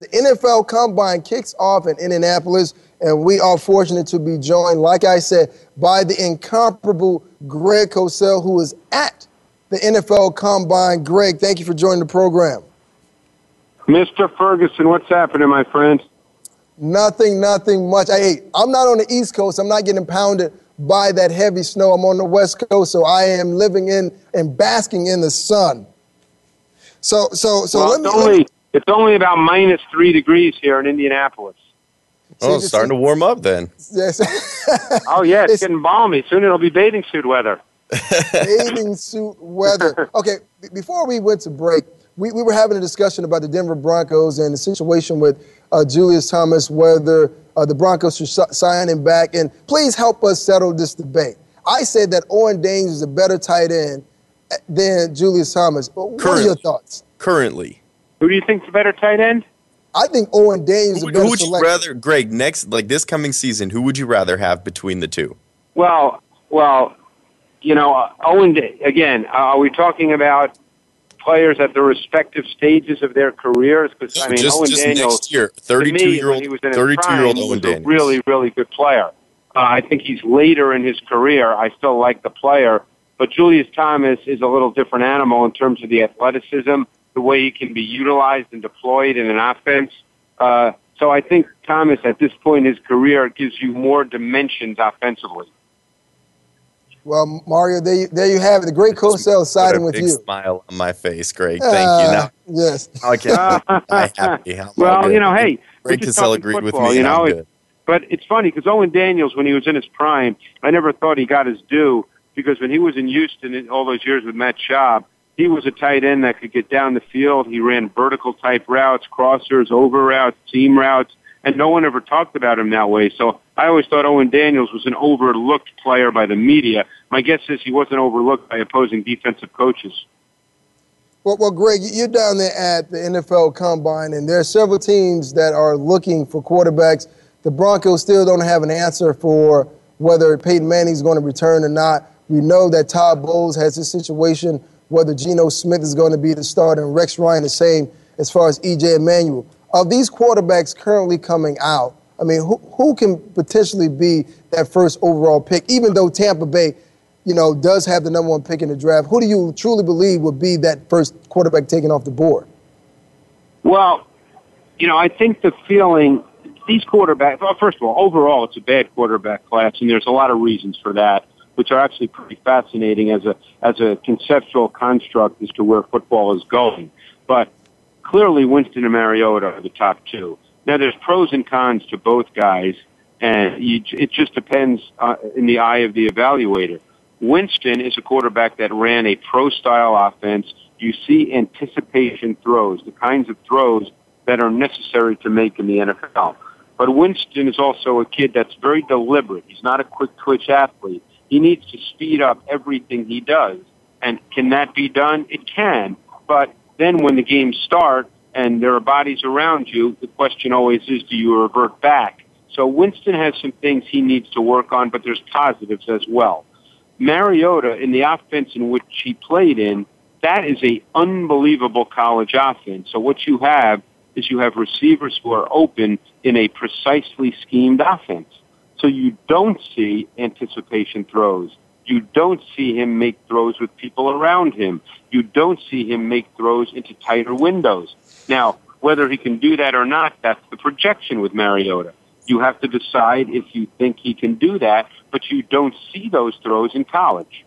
The NFL Combine kicks off in Indianapolis, and we are fortunate to be joined, like I said, by the incomparable Greg Cosell, who is at the NFL Combine. Greg, thank you for joining the program. Mr. Ferguson, what's happening, my friend? Nothing much. I'm not on the East Coast. I'm not getting pounded by that heavy snow. I'm on the West Coast, so I am living in and basking in the sun. It's only about -3 degrees here in Indianapolis. Oh, it's starting to warm up then. Yes. Oh, yeah, it's getting balmy. Soon it'll be bathing suit weather. Bathing suit weather. Okay, before we went to break, we were having a discussion about the Denver Broncos and the situation with Julius Thomas, whether the Broncos should sign him back. And please help us settle this debate. I said that Owen Daniels is a better tight end than Julius Thomas. What are your thoughts? Currently. Who do you think's a better tight end? I think Owen Daniels is a better Who would you selection. rather, Greg, this coming season, who would you rather have between the two? Well, you know, Owen, again, are we talking about players at the respective stages of their careers? Because, I mean, just Owen Daniels, next year, 32-year-old Owen was Daniels. a really, really good player. I think he's later in his career. I still like the player. But Julius Thomas is a little different animal in terms of the athleticism, the way he can be utilized and deployed in an offense. So I think Thomas, at this point in his career, gives you more dimensions offensively. Well, Mario, there you have it. The great Cosell siding with you. Big smile on my face, Greg. Thank you. Now, yes. I can't be happy. Well, you know, hey, Greg Cosell agreed with me, you know, and I'm good. But it's funny because Owen Daniels, when he was in his prime, I never thought he got his due because when he was in Houston all those years with Matt Schaub, he was a tight end that could get down the field. He ran vertical-type routes, crossers, over routes, seam routes, and no one ever talked about him that way. So I always thought Owen Daniels was an overlooked player by the media. My guess is he wasn't overlooked by opposing defensive coaches. Well, Greg, you're down there at the NFL Combine, and there are several teams that are looking for quarterbacks. The Broncos still don't have an answer for whether Peyton Manning's going to return or not. We know that Todd Bowles has this situation whether Geno Smith is going to be the starter and Rex Ryan the same as far as E.J. Manuel. Of these quarterbacks currently coming out, I mean, who can potentially be that first overall pick, even though Tampa Bay, you know, does have the #1 pick in the draft? Who do you truly believe would be that first quarterback taken off the board? Well, you know, I think the feeling, these quarterbacks, well, first of all, overall, it's a bad quarterback class, and there's a lot of reasons for that, which are actually pretty fascinating as a conceptual construct as to where football is going. But clearly, Winston and Mariota are the top two. Now, there's pros and cons to both guys, and it just depends in the eye of the evaluator. Winston is a quarterback that ran a pro-style offense. You see anticipation throws, the kinds of throws that are necessary to make in the NFL. But Winston is also a kid that's very deliberate. He's not a quick-twitch athlete. He needs to speed up everything he does. And can that be done? It can. But then when the games start and there are bodies around you, the question always is, do you revert back? So Winston has some things he needs to work on, but there's positives as well. Mariota, in the offense in which he played in, that is a unbelievable college offense. So what you have is you have receivers who are open in a precisely schemed offense. So you don't see anticipation throws. You don't see him make throws with people around him. You don't see him make throws into tighter windows. Now, whether he can do that or not, that's the projection with Mariota. You have to decide if you think he can do that, but you don't see those throws in college.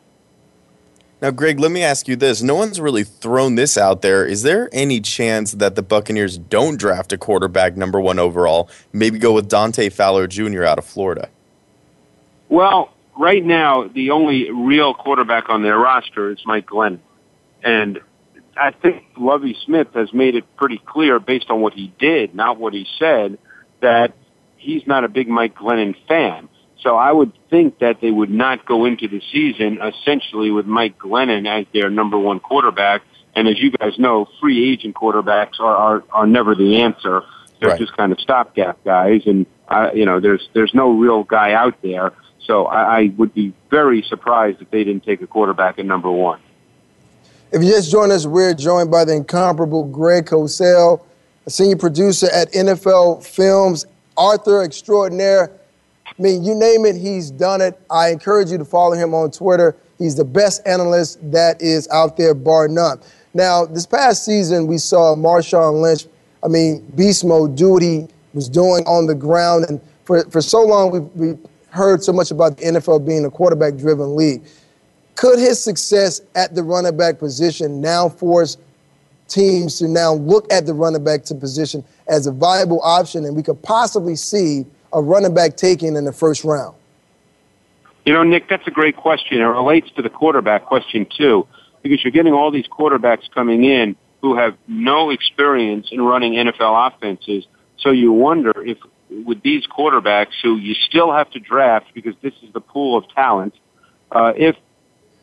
Now, Greg, let me ask you this. No one's really thrown this out there. Is there any chance that the Buccaneers don't draft a quarterback #1 overall, maybe go with Dante Fowler Jr. out of Florida? Well, right now, the only real quarterback on their roster is Mike Glennon. And I think Lovie Smith has made it pretty clear, based on what he did, not what he said, that he's not a big Mike Glennon fan. So I would think that they would not go into the season essentially with Mike Glennon as their #1 quarterback. And as you guys know, free agent quarterbacks are never the answer. They're just kind of stopgap guys. And, you know, there's no real guy out there. So I would be very surprised if they didn't take a quarterback at #1. If you just joined us, we're joined by the incomparable Greg Cosell. a senior producer at NFL Films, author extraordinaire. I mean, you name it, he's done it. I encourage you to follow him on Twitter. He's the best analyst that is out there, bar none. Now, this past season, we saw Marshawn Lynch, beast mode, do what he was doing on the ground. And for so long, we've heard so much about the NFL being a quarterback-driven league. Could his success at the running back position now force teams to now look at the running back position as a viable option, and we could possibly see a running back taken in the first round? You know, Nick, that's a great question. It relates to the quarterback question, too, because you're getting all these quarterbacks coming in who have no experience in running NFL offenses. So you wonder if with these quarterbacks who you still have to draft because this is the pool of talent, if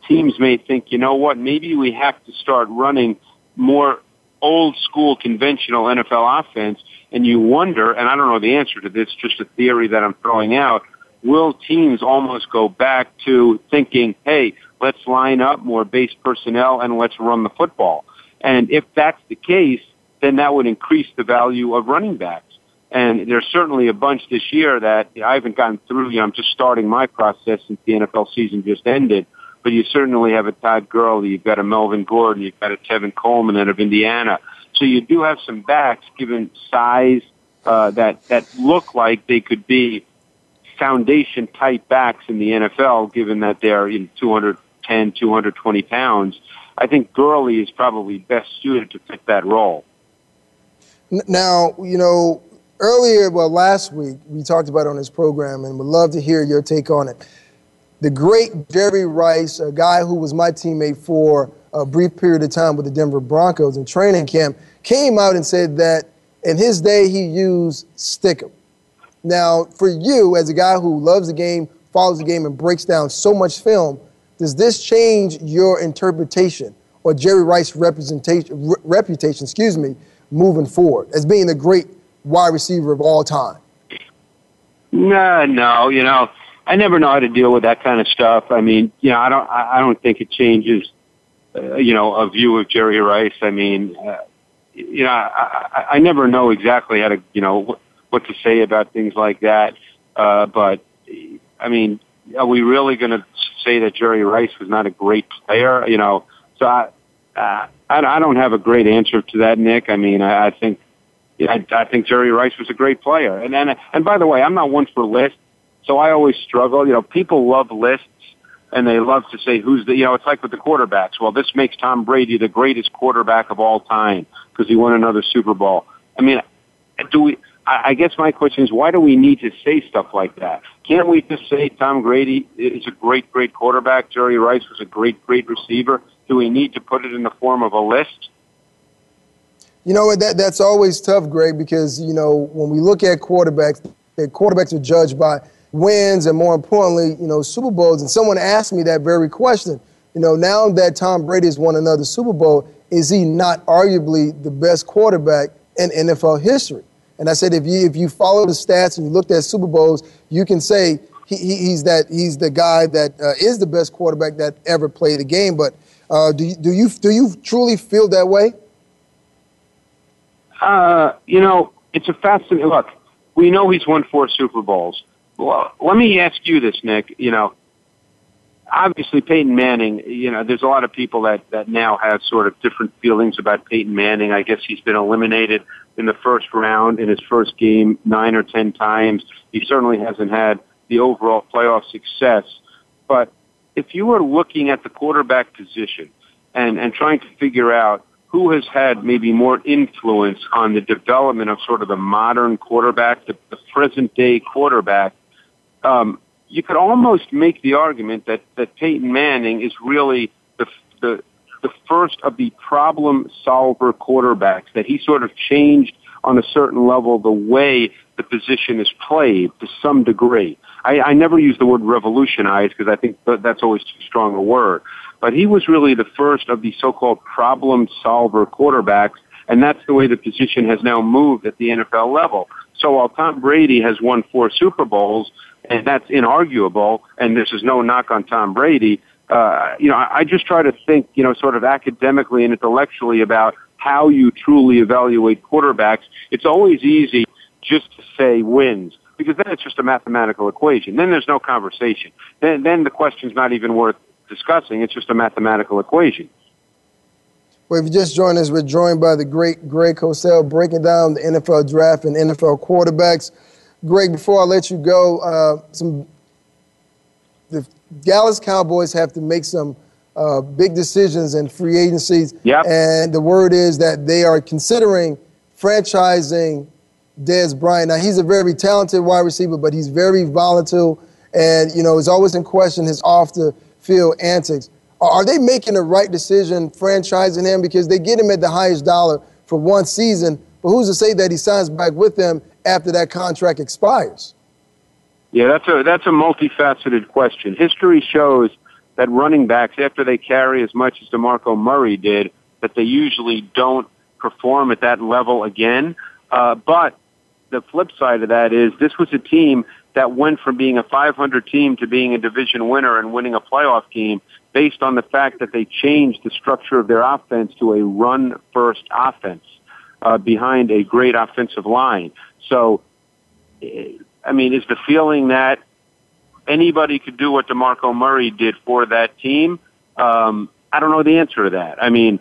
teams may think, you know what, maybe we have to start running more old school conventional NFL offense, and you wonder, and I don't know the answer to this, just a theory that I'm throwing out, will teams almost go back to thinking, hey, let's line up more base personnel and let's run the football? And if that's the case, then that would increase the value of running backs. And there's certainly a bunch this year that I haven't gotten through. I'm just starting my process since the NFL season just ended. But you certainly have a Todd Gurley, you've got a Melvin Gordon, you've got a Tevin Coleman out of Indiana. So you do have some backs, given size, that look like they could be foundation-type backs in the NFL, given that they're 210, 220 pounds. I think Gurley is probably best suited to fit that role. Now, last week we talked about it on this program, and would love to hear your take on it. The great Jerry Rice, a guy who was my teammate for a brief period of time with the Denver Broncos in training camp, came out and said that in his day he used Stickum. Now, for you, as a guy who loves the game, follows the game, and breaks down so much film, does this change your interpretation or Jerry Rice's reputation, moving forward as being the great wide receiver of all time? No, I never know how to deal with that kind of stuff. I don't think it changes, a view of Jerry Rice. I never know exactly how to, what to say about things like that. But are we really going to say that Jerry Rice was not a great player? So I don't have a great answer to that, Nick. I think Jerry Rice was a great player. And by the way, I'm not one for lists. So I always struggle. People love lists, and they love to say who's the, it's like with the quarterbacks. Well, this makes Tom Brady the greatest quarterback of all time because he won another Super Bowl. I guess my question is, why do we need to say stuff like that? Can't we just say Tom Brady is a great, great quarterback, Jerry Rice was a great, great receiver? Do we need to put it in the form of a list? That's always tough, Greg, because, when we look at quarterbacks are judged by wins and, more importantly, Super Bowls. And someone asked me that very question. Now that Tom Brady has won another Super Bowl, is he not arguably the best quarterback in NFL history? And I said, if you follow the stats and you looked at Super Bowls, you can say he's the guy that is the best quarterback that ever played the game. But do you truly feel that way? It's a fascinating look. We know he's won 4 Super Bowls. Well, let me ask you this, Nick. Obviously Peyton Manning, there's a lot of people that now have sort of different feelings about Peyton Manning. I guess he's been eliminated in the first round in his first game 9 or 10 times. He certainly hasn't had the overall playoff success. But if you were looking at the quarterback position and trying to figure out who has had maybe more influence on the development of sort of the modern quarterback, the present-day quarterback, you could almost make the argument that Peyton Manning is really the first of the problem solver quarterbacks, that he sort of changed on a certain level the way the position is played to some degree. I never use the word revolutionize because I think that's always too strong a word. But he was really the first of the so-called problem solver quarterbacks, and that's the way the position has now moved at the NFL level. So while Tom Brady has won 4 Super Bowls, and that's inarguable, and this is no knock on Tom Brady, I just try to think, sort of academically and intellectually about how you truly evaluate quarterbacks, it's always easy just to say wins, because then it's just a mathematical equation. Then there's no conversation. Then the question's not even worth discussing. It's just a mathematical equation. Well, if you just joined us, we're joined by the great Greg Cosell, breaking down the NFL draft and NFL quarterbacks. Greg, before I let you go, the Dallas Cowboys have to make some big decisions in free agencies. Yep. And the word is that they are considering franchising Dez Bryant. Now, he's a very talented wide receiver, but he's very volatile and, is always in question his off-the-field antics. Are they making the right decision franchising him? Because they get him at the highest dollar for one season, but who's to say that he signs back with them after that contract expires? Yeah, that's a multifaceted question. History shows that running backs, after they carry as much as DeMarco Murray did, that they usually don't perform at that level again. But the flip side of that is this was a team that went from being a 500 team to being a division winner and winning a playoff game based on the fact that they changed the structure of their offense to a run-first offense behind a great offensive line. So, I mean, is the feeling that anybody could do what DeMarco Murray did for that team? I don't know the answer to that. I mean,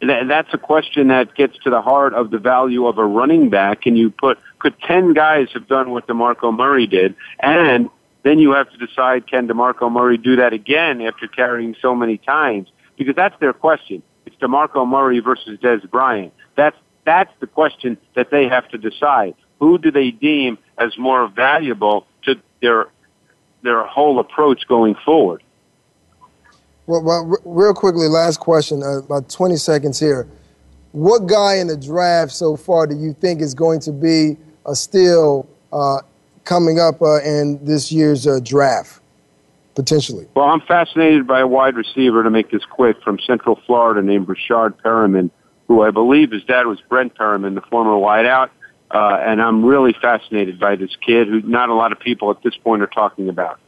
that's a question that gets to the heart of the value of a running back. And could 10 guys have done what DeMarco Murray did? And then you have to decide, can DeMarco Murray do that again after carrying so many times? Because that's their question. It's DeMarco Murray versus Dez Bryant. That's the question that they have to decide. Who do they deem as more valuable to their whole approach going forward? Well, real quickly, last question, about 20 seconds here. What guy in the draft so far do you think is going to be a steal coming up in this year's draft, potentially? Well, I'm fascinated by a wide receiver, to make this quick, from Central Florida named Rashard Perriman, who I believe his dad was Brent Perriman, the former wideout. And I'm really fascinated by this kid who not a lot of people at this point are talking about.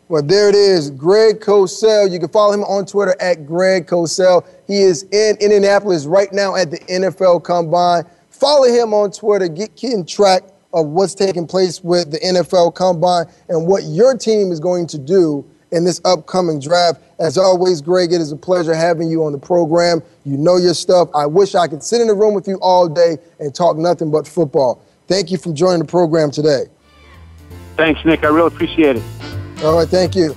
Well, there it is, Greg Cosell. You can follow him on Twitter at Greg Cosell. He is in Indianapolis right now at the NFL Combine. Follow him on Twitter. Get in track of what's taking place with the NFL Combine and what your team is going to do in this upcoming draft. As always, Greg, it is a pleasure having you on the program. You know your stuff. I wish I could sit in the room with you all day and talk nothing but football. Thank you for joining the program today. Thanks, Nick. I really appreciate it. All right, thank you.